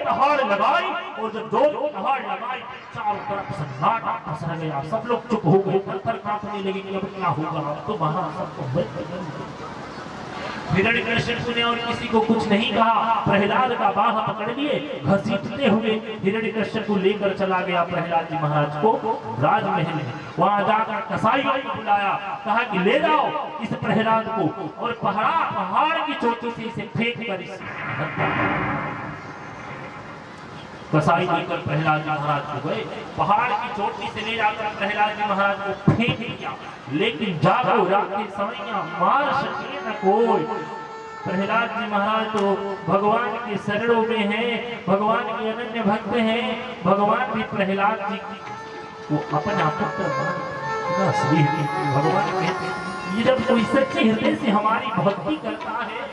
दहाड़ लगाई, और जब जोर की दहाड़ लगाई चारों तरफ सन्नाटा पसर गया। सब लोग चुप हो गए, पत्थर कांपने लगे कि अब क्या होगा। अब तो महाराज सबको हिरण्यकश्यप ने और किसी को कुछ नहीं कहा। प्रहलाद का बाह पकड़ लिए, घसीटते हुए हिरण्यकश्यप को लेकर चला गया प्रहलाद जी महाराज को राजमहल में। वहां जाकर कसाईयों को बुलाया, कहा कि ले जाओ इस प्रहलाद को और पहाड़ की चोटी से इसे फेंक कर इसे। कसाई लेकर प्रहलाद जी महाराज को गए, पहाड़ की चोटी से ले जाकर प्रहलाद जी महाराज को फेंक दिया। लेकिन जागो रात के समय मार सके न कोई। प्रहलाद जी महाराज तो भगवान के शरणों में हैं, भगवान के अनन्य भक्त हैं। भगवान भी प्रहलाद जी को अपना पुत्र भगवान कहते, ये जब कोई सच्चे हृदय से हमारी भक्ति करता है,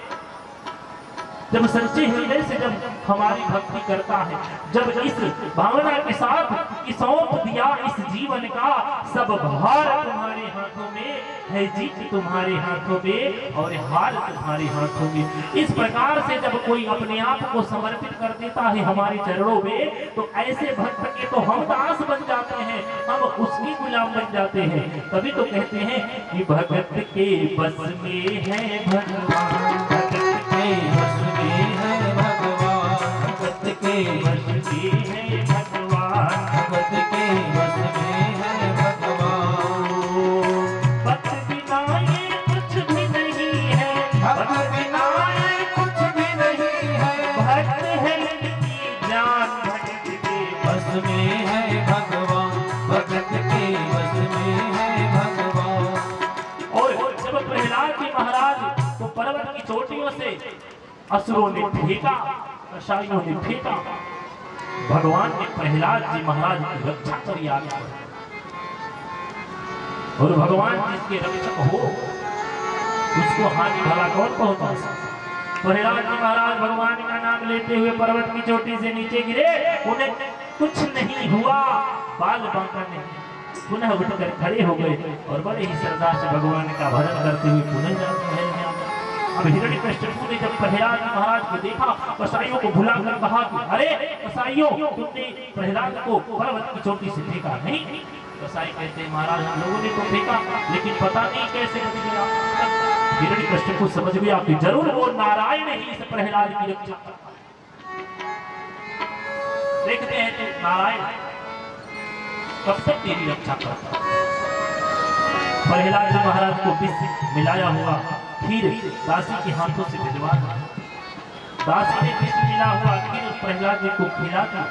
जब सच्चे हृदय से जब हमारी भक्ति करता है, जब इस भावना के साथ सौंप दिया इस जीवन का, सब भार तुम्हारे हाथों में है, जीत तुम्हारे हाथों में और हार तुम्हारे हाथों में। इस प्रकार से जब कोई अपने आप को समर्पित कर देता है हमारे चरणों में, तो ऐसे भक्त के तो हम दास बन जाते हैं, हम उसकी गुलाम बन जाते हैं। तभी तो कहते हैं कि भगत के बस में है भगवान, भगत के बस में है भगवान, भगत के बस में है भगवान, भगत के बस में है भगवान। भक्त बिना ये कुछ भी नहीं है, भक्त बिना ये कुछ भी नहीं है। भक्त है इनकी जान, भक्त के बस में है भगवान, भगत के बस में है भगवान। और जब प्रहलाद जी महाराज को पर्वत की चोटियों से असुरों ने फेंका, कसाईयों ने फेंका, भगवान ने प्रहलाद जी महाराज की रक्षा करी आगे। और भगवान जिसके रक्षक हो उसको हानि भला कौन पहुंचा सकता। प्रहलाद जी महाराज भगवान का नाम लेते हुए पर्वत की चोटी से नीचे गिरे, उन्हें कुछ नहीं हुआ, बाल बांका नहीं, पुनः उठकर खड़े हो गए और बड़े ही श्रद्धा से भगवान का भजन करते हुए पुनः महल में आ गए। अब हिरण्यकश्यप ने जब प्रहलाद महाराज को देखा, कसाईयों को बुलाकर कहा कि अरे कसाईयों, तुमने प्रहलाद को पर्वत की चोटी से फेंका नहीं? कसाई कहते हैं महाराज लोगों ने तो फेंका, लेकिन पता नहीं कैसे बच गया। हिरण्यकश्यप को समझ गया कि जरूर वो नारायण ही इस प्रहलाद की रक्षा करता। देखते हैं तो नारायण कब तक तेरी रक्षा करता। प्रहलाद जी महाराज को विष मिलाया हुआ खीर दासी के हाथों से भिजवा दिया। दासी ने विष मिला हुआ खीर प्रहलाद जी को खिला दी।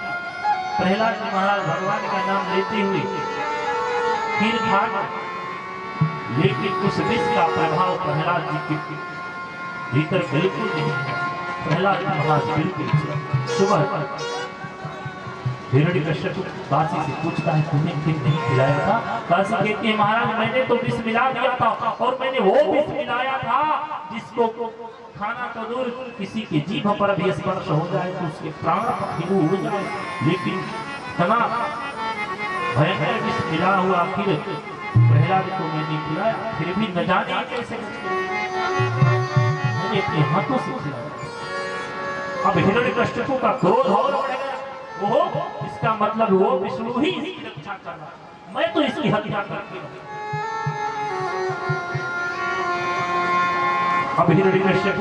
प्रहलाद जी महाराज भगवान का नाम लेते हुए खीर खा गए, लेकिन उस विष का प्रभाव प्रहलाद जी के भीतर बिल्कुल नहीं है। प्रहलाद जी महाराज बिल्कुल सुबह हिरण्यकश्यप दासी से पूछता है तूने खीर नहीं खिलाया था? दासी कहती है महाराज मैंने तो विष मिला दिया था, और मैंने वो विष मिलाया था जिसको खाना तो दूर किसी के जीभ पर भी स्पर्श हो जाए तो उसके प्राण पखेरु हो जाए। लेकिन तना भयंकर विष मिला हुआ खीर प्रहलाद को मैंने खिलाया, फिर भी न जाने कैसे मैंने अपने हाथों से खिलाया। अब हिरण्यकश्यप का क्रोध और बढ़ गया। वो इसका मतलब वो विष्णु ही इसकी रक्षा कर रहा, मैं तो इसकी हत्या करके। अब हिरण्यकश्यप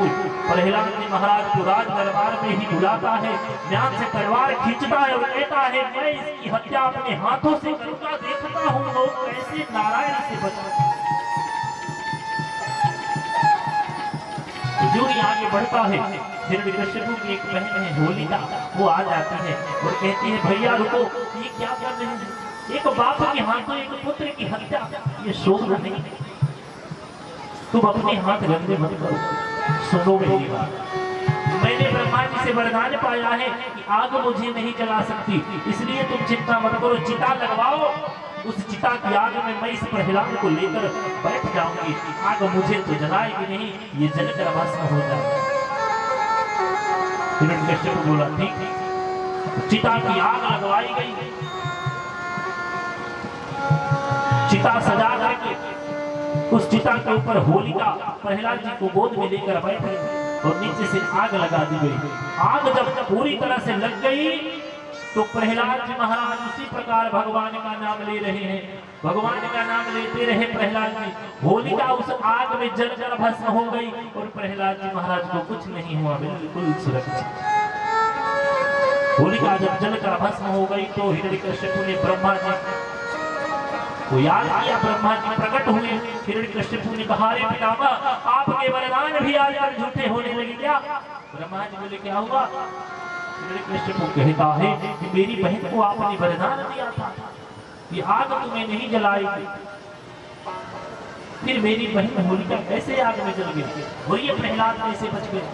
प्रहलाद जी महाराज को राज दरबार में ही बुलाता है, ध्यान से तलवार खींचता है और कहता है मैं इसकी हत्या अपने हाथों से करूंगा, देखता हूं लोग कैसे नारायण से बचते। जो ही आगे बढ़ता है, हिरण्यकश्यप की एक बहन है होलिका, वो आ जाती है और कहती है भैया रुको, ये क्या कर रहे हैं? एक बाप के हाथों एक पुत्र की हत्या, ये शोभा नहीं है। तुम अपने हाथ गंदे मत करो। सुनो मेरी बात, मैंने ब्रह्मा जी से वरदान पाया है कि आग मुझे नहीं जला सकती, इसलिए तुम चिंता मत करो, चिता लगवाओ। उस चिता की आग में मैं इस प्रहलाद को लेकर बैठ जाऊंगी, आग मुझे तो जलाएगी नहीं, ये जलकर भस्म हो जाएगा। हिरण्यकश्यप बोला ठीक। चिता की आग लगवाई गई, चिता सजा करके उस चिता के ऊपर होलिका प्रहलाद जी को गोद में लेकर बैठ गई। और नीचे से आग लगा दी गई। आग जब पूरी तरह से लग गई तो प्रहलाद जी महाराज उसी प्रकार भगवान का नाम ले रहे हैं, भगवान का नाम लेते रहे प्रहलाद जी। होलिका उस आग में जलकर भस्म हो गई और प्रहलाद जी महाराज को कुछ नहीं हुआ, बिल्कुल सुरक्षित। होलिका जब जलकर भस्म हो गई तो हिरण्यकश्यप ने ब्रह्मा जी को याद किया। ब्रह्मा जी प्रकट हुए। हिरण्यकश्यप ने कहा, रे पितामह, आपके वरदान भी आजकल झूठे होने लगे क्या? ब्रह्मा जी बोले, क्या हुआ? हिरण्यकश्यप कहता है कि मेरी बहन को आपने वरदान दिया था कि आग तुम्हें नहीं जलाएगी, फिर मेरी बहन होलिका कैसे आग में जल गई और ये प्रहलाद कैसे बच गए?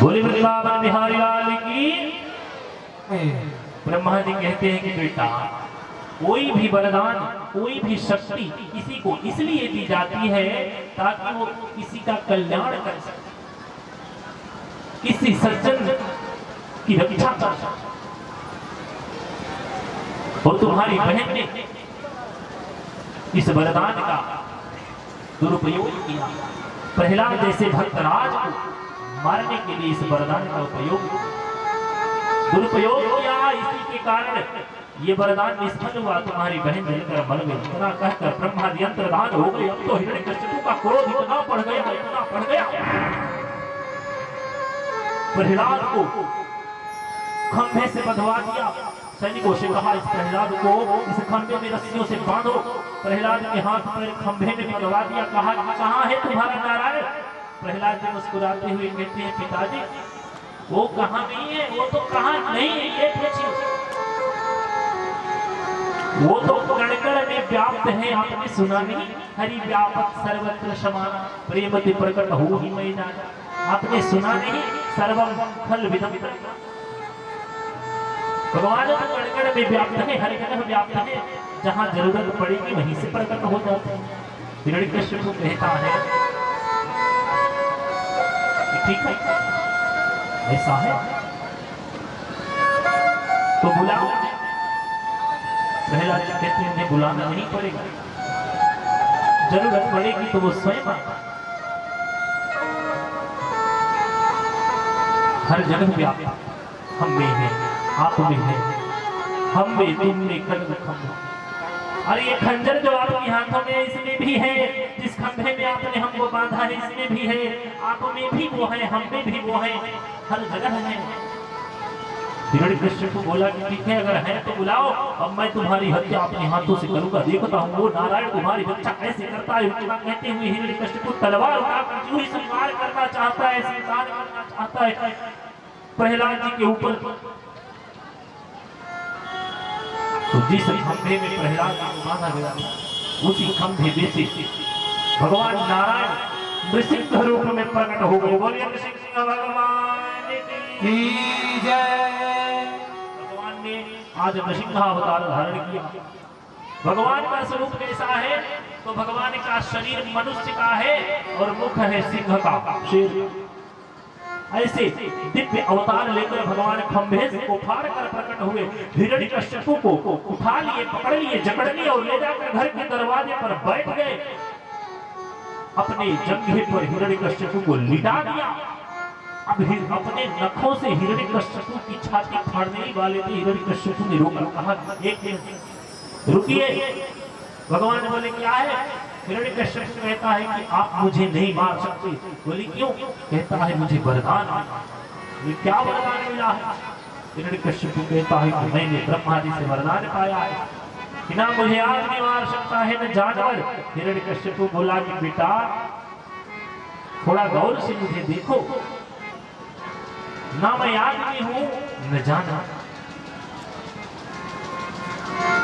बोले वृंदावन बिहारी लाल की। ब्रह्मा जी कहते हैं कि बेटा, कोई भी वरदान, कोई भी शक्ति किसी को इसलिए दी जाती है ताकि वो किसी का कल्याण कर सके, किसी सज्जन की रक्षा कर सके। और तुम्हारी बहन ने इस वरदान का दुरुपयोग किया। प्रहलाद जैसे भक्तराज को मारने के लिए इस वरदान का दुरुपयोग किया। इसी के कारण ये वरदान निष्फल हुआ, तुम्हारी बहन जलकर मर गई। इतना कहकर ब्रह्मा जी अंतर्धान हो गए। अब तो हिरण्यकश्यप का क्रोध इतना बढ़ गया, प्रहलाद को खंभे से बंधवा दिया। सैनिकों से कहा, इस प्रहलाद को इस खंभे में रस्सियों से बांधो। प्रहलाद के हाथ पैर खंभे में बंधवा दिया। कहा, कहाँ है तुम्हारा नारायण? प्रहलाद जी मुस्कुराते हुए कहते हैं, पिताजी वो कहाँ नहीं है, वो तो कहाँ नहीं है, ये पूछिए। वो तो कण-कण में व्याप्त है, आपने सुना नहीं? हरि व्यापक सर्वत्र समाना, प्रेमति प्रकट हो ही मैं जाना। आपने सुना नहीं? सर्वम खल विदम। भगवान तो कण-कण में व्याप्त है, हर जगह व्याप्त है, जहाँ जरूरत पड़ेगी वहीं से प्रकट हो जाते हैं। हिरण्यकश्यप को कहता है, ठीक है, ऐसा है तो बुलाओ। प्रहलाद जी कहते हैं, उन्हें बुलाना नहीं पड़ेगा, जरूरत पड़ेगी तो वो स्वयं आएगा। हर जगह व्याप्त, हम में है, आप में है, हम में, तुम में, खंड खंड। अरे ये खंजर जो आपके हाथों में इसमें भी है, जिस खंभे में आपने हमको बांधा है इसमें भी है, आप में भी वो है, हम में भी वो है, हर जगह है। हिरण्यकश्यप को बोला कि ठीक है, अगर है तो बुलाओ, अब मैं तुम्हारी हत्या अपने हाथों से करूंगा, देखता हूँ वो नारायण तुम्हारी रक्षा कैसे करता है। इतना कहते हुए हिरण्यकश्यप तलवार उठाकर जो ही संहार करना चाहता है, संहार करना चाहता है प्रहलाद जी के ऊपर। तो जिस खंभे में प्रहलाद जी को बांधा गया उसी खंभे में से भगवान नारायण नृसिंह रूप में प्रकट हो गए। बोलिए नृसिंह भगवान की जय। भगवान ने आज नृसिंह अवतार धारण किया। भगवान का स्वरूप कैसा है? तो भगवान का शरीर मनुष्य का है और मुख है सिंह का, शेर। ऐसे दिव्य अवतार लेकर भगवान खंभे को फाड़ कर प्रकट हुए। हिरण्यकश्यप को उठा लिए, पकड़ लिए, जकड़ लिए और ले जाकर घर के दरवाजे पर बैठ गए। अपने जंघे पर हिरण्यकश्यप को लिटा दिया। अब अपने नखों से हिरण्यकश्यप की छाती फाड़ने वाले थे। हिरण्यकश्यप ने रोका, कहा, एक मिनट रुकिए। भगवान बोले, क्या है? हिरण्यकश्यप कहता है कि आप मुझे नहीं मार सकते। बोले, क्यों? कहता है, मुझे वरदान मिला। ये क्या वरदान मिला है? हिरण्यकश्यप कहता है कि मैंने ब्रह्मा जी से वरदान पाया है कि ना मुझे आदमी मार सकता है न जानवर। हिरण्यकश्यप बोला कि बेटा थोड़ा गौर से मुझे देखो, ना मैं आदमी हूं न जानवर।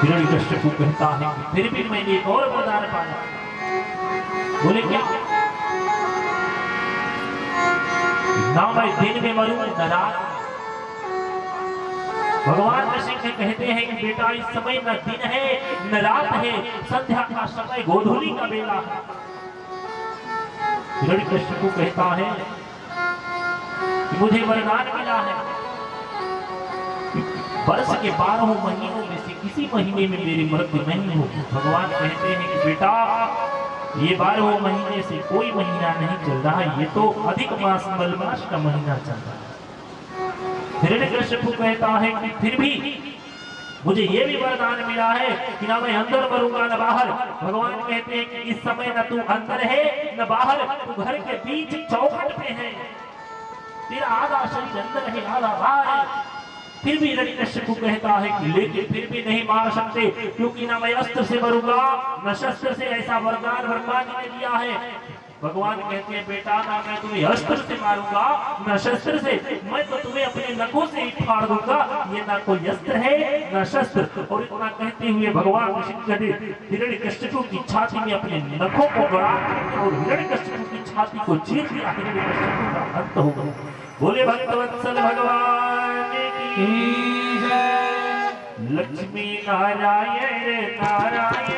हिरण्यकश्यप कहता है कि फिर भी मैंने एक और वरदान पाया। बोले, क्या? ना मैं दिन में मरूं न रात। भगवान नृसिंह कहते हैं कि बेटा इस समय न दिन है न रात है, संध्या का समय, गोधूली का बेला है। हिरण्यकश्यप कहता है कि मुझे वरदान मिला है, वर्ष के 12 महीनों में से किसी महीने में मेरी मृत्यु नहीं होगी। भगवान कहते हैं कि बेटा ये 12वें महीने से कोई महीना नहीं चल रहा, ये तो अधिक मास मलमास का महीना चल रहा है। हिरण्यकश्यप कहता है कि फिर भी मुझे ये भी वरदान मिला है कि ना मैं अंदर मरूंगा न बाहर। भगवान कहते हैं कि इस समय न तू अंदर है न बाहर, तू घर के बीच चौखट पे है, तेरा आधा शरीर अंदर है आधा बाहर है। फिर भी हिरण्यकश्यप कहता है कि लेकिन फिर भी नहीं मार सकते, क्योंकि ना मैं अस्त्र से मरूंगा न शस्त्र से, ऐसा वरदान ब्रह्मा जी ने दिया है। भगवान कहते हैं बेटा ना मैं तुम्हें अस्त्र से मारूंगा न शस्त्र से, मैं तो तुम्हें अपने नखों से ही फाड़ दूंगा, ये ना कोई अस्त्र है न शस्त्र। और इतना कहते हुए भगवान हिरण्यकश्यप की छाती में अपने नखों को गड़ा और हिरण्यकश्यप की छाती को चीर दिया। हिरण्यकश्यप का अंत हो गया। बोले भक्तवत्सल भगवान की जय। लक्ष्मी नारायण नारायण